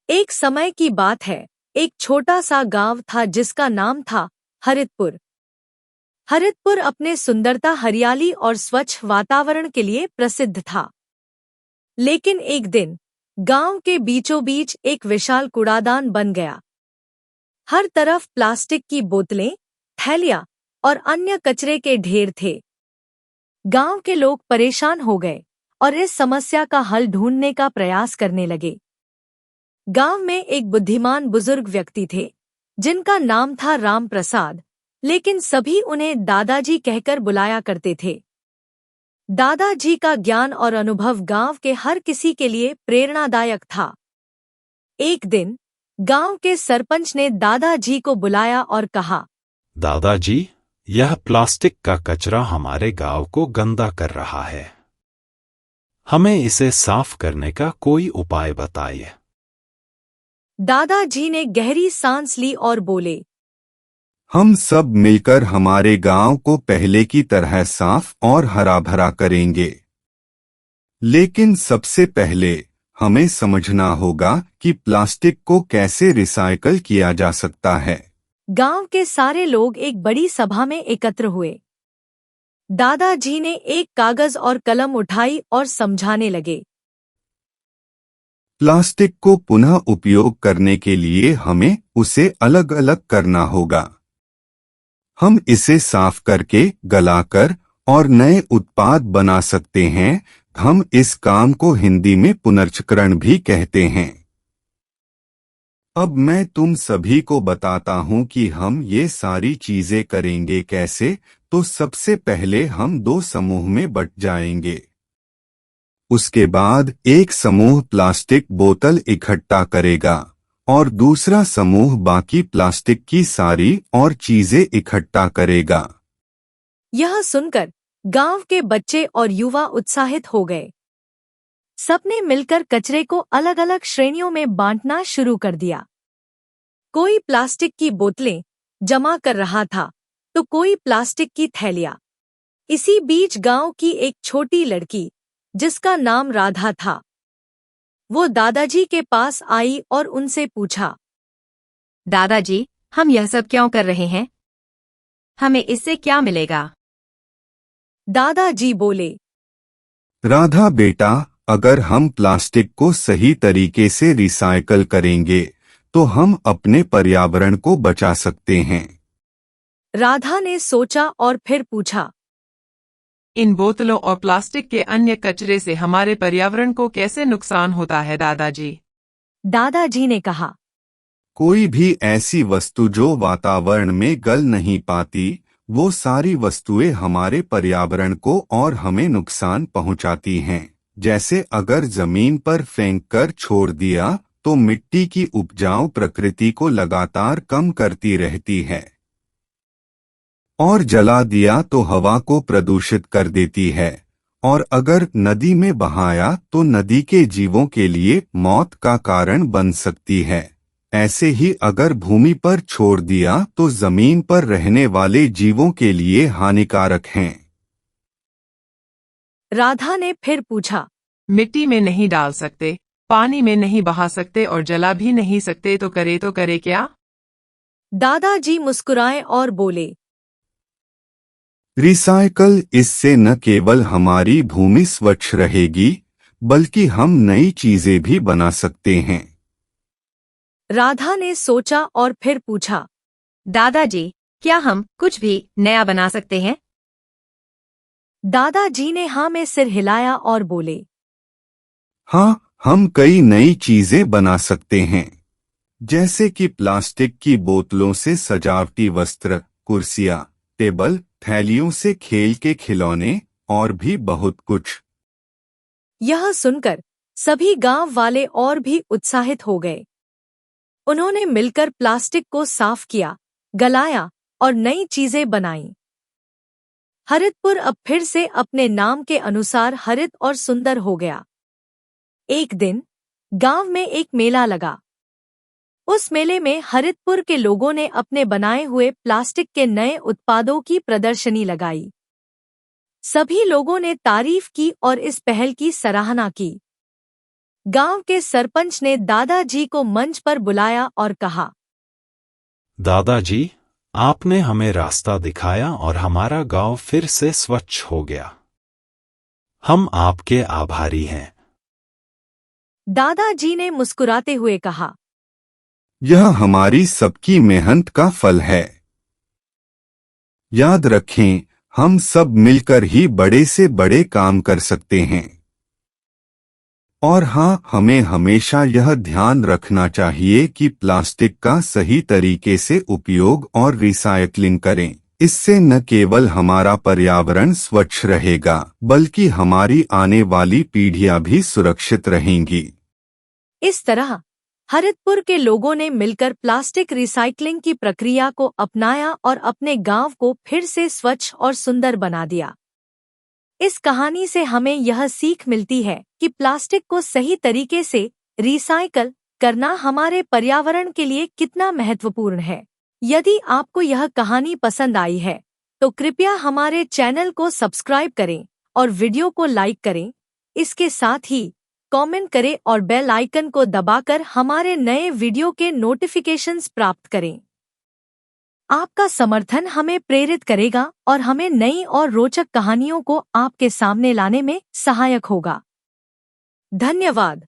एक समय की बात है। एक छोटा सा गांव था जिसका नाम था हरितपुर। हरितपुर अपने सुंदरता, हरियाली और स्वच्छ वातावरण के लिए प्रसिद्ध था। लेकिन एक दिन गांव के बीचों बीच एक विशाल कूड़ादान बन गया। हर तरफ प्लास्टिक की बोतलें, थैलियां और अन्य कचरे के ढेर थे। गांव के लोग परेशान हो गए और इस समस्या का हल ढूंढने का प्रयास करने लगे। गांव में एक बुद्धिमान बुजुर्ग व्यक्ति थे जिनका नाम था राम प्रसाद, लेकिन सभी उन्हें दादाजी कहकर बुलाया करते थे। दादाजी का ज्ञान और अनुभव गांव के हर किसी के लिए प्रेरणादायक था। एक दिन गांव के सरपंच ने दादाजी को बुलाया और कहा, दादाजी, यह प्लास्टिक का कचरा हमारे गांव को गंदा कर रहा है। हमें इसे साफ करने का कोई उपाय बताइए। दादाजी ने गहरी सांस ली और बोले, हम सब मिलकर हमारे गांव को पहले की तरह साफ और हरा भरा करेंगे। लेकिन सबसे पहले हमें समझना होगा कि प्लास्टिक को कैसे रिसाइकल किया जा सकता है। गांव के सारे लोग एक बड़ी सभा में एकत्र हुए। दादाजी ने एक कागज और कलम उठाई और समझाने लगे। प्लास्टिक को पुनः उपयोग करने के लिए हमें उसे अलग अलग करना होगा। हम इसे साफ करके, गलाकर और नए उत्पाद बना सकते हैं। हम इस काम को हिंदी में पुनर्चक्रण भी कहते हैं। अब मैं तुम सभी को बताता हूं कि हम ये सारी चीजें करेंगे कैसे। तो सबसे पहले हम दो समूह में बंट जाएंगे। उसके बाद एक समूह प्लास्टिक बोतल इकट्ठा करेगा और दूसरा समूह बाकी प्लास्टिक की सारी और चीजें इकट्ठा करेगा। यह सुनकर गांव के बच्चे और युवा उत्साहित हो गए। सबने मिलकर कचरे को अलग अलग श्रेणियों में बांटना शुरू कर दिया। कोई प्लास्टिक की बोतलें जमा कर रहा था तो कोई प्लास्टिक की थैलियां। इसी बीच गांव की एक छोटी लड़की, जिसका नाम राधा था, वो दादाजी के पास आई और उनसे पूछा, दादाजी, हम यह सब क्यों कर रहे हैं? हमें इससे क्या मिलेगा? दादाजी बोले, राधा बेटा, अगर हम प्लास्टिक को सही तरीके से रिसाइकल करेंगे तो हम अपने पर्यावरण को बचा सकते हैं। राधा ने सोचा और फिर पूछा, इन बोतलों और प्लास्टिक के अन्य कचरे से हमारे पर्यावरण को कैसे नुकसान होता है दादाजी? दादाजी ने कहा, कोई भी ऐसी वस्तु जो वातावरण में गल नहीं पाती, वो सारी वस्तुएं हमारे पर्यावरण को और हमें नुकसान पहुंचाती हैं। जैसे अगर जमीन पर फेंक कर छोड़ दिया तो मिट्टी की उपजाऊ प्रकृति को लगातार कम करती रहती है, और जला दिया तो हवा को प्रदूषित कर देती है, और अगर नदी में बहाया तो नदी के जीवों के लिए मौत का कारण बन सकती है। ऐसे ही अगर भूमि पर छोड़ दिया तो जमीन पर रहने वाले जीवों के लिए हानिकारक हैं। राधा ने फिर पूछा, मिट्टी में नहीं डाल सकते, पानी में नहीं बहा सकते और जला भी नहीं सकते, तो करे क्या? दादाजी मुस्कुराए और बोले, रिसाइकल, इससे न केवल हमारी भूमि स्वच्छ रहेगी बल्कि हम नई चीजें भी बना सकते हैं। राधा ने सोचा और फिर पूछा, दादाजी, क्या हम कुछ भी नया बना सकते हैं? दादाजी ने हाँ में सिर हिलाया और बोले, हाँ, हम कई नई चीजें बना सकते हैं, जैसे कि प्लास्टिक की बोतलों से सजावटी वस्त्र, कुर्सियां, टेबल, थैलियों से खेल के खिलौने और भी बहुत कुछ। यह सुनकर सभी गांव वाले और भी उत्साहित हो गए। उन्होंने मिलकर प्लास्टिक को साफ किया, गलाया और नई चीजें बनाईं। हरितपुर अब फिर से अपने नाम के अनुसार हरित और सुंदर हो गया। एक दिन गांव में एक मेला लगा। उस मेले में हरितपुर के लोगों ने अपने बनाए हुए प्लास्टिक के नए उत्पादों की प्रदर्शनी लगाई। सभी लोगों ने तारीफ की और इस पहल की सराहना की। गांव के सरपंच ने दादाजी को मंच पर बुलाया और कहा, दादाजी, आपने हमें रास्ता दिखाया और हमारा गांव फिर से स्वच्छ हो गया। हम आपके आभारी हैं। दादाजी ने मुस्कुराते हुए कहा, यह हमारी सबकी मेहनत का फल है। याद रखें, हम सब मिलकर ही बड़े से बड़े काम कर सकते हैं। और हाँ, हमें हमेशा यह ध्यान रखना चाहिए कि प्लास्टिक का सही तरीके से उपयोग और रिसाइक्लिंग करें। इससे न केवल हमारा पर्यावरण स्वच्छ रहेगा, बल्कि हमारी आने वाली पीढ़ियां भी सुरक्षित रहेंगी। इस तरह हरितपुर के लोगों ने मिलकर प्लास्टिक रिसाइक्लिंग की प्रक्रिया को अपनाया और अपने गांव को फिर से स्वच्छ और सुंदर बना दिया। इस कहानी से हमें यह सीख मिलती है कि प्लास्टिक को सही तरीके से रिसाइकल करना हमारे पर्यावरण के लिए कितना महत्वपूर्ण है। यदि आपको यह कहानी पसंद आई है तो कृपया हमारे चैनल को सब्सक्राइब करें और वीडियो को लाइक करें। इसके साथ ही कमेंट करें और बेल आइकन को दबाकर हमारे नए वीडियो के नोटिफिकेशंस प्राप्त करें। आपका समर्थन हमें प्रेरित करेगा और हमें नई और रोचक कहानियों को आपके सामने लाने में सहायक होगा। धन्यवाद।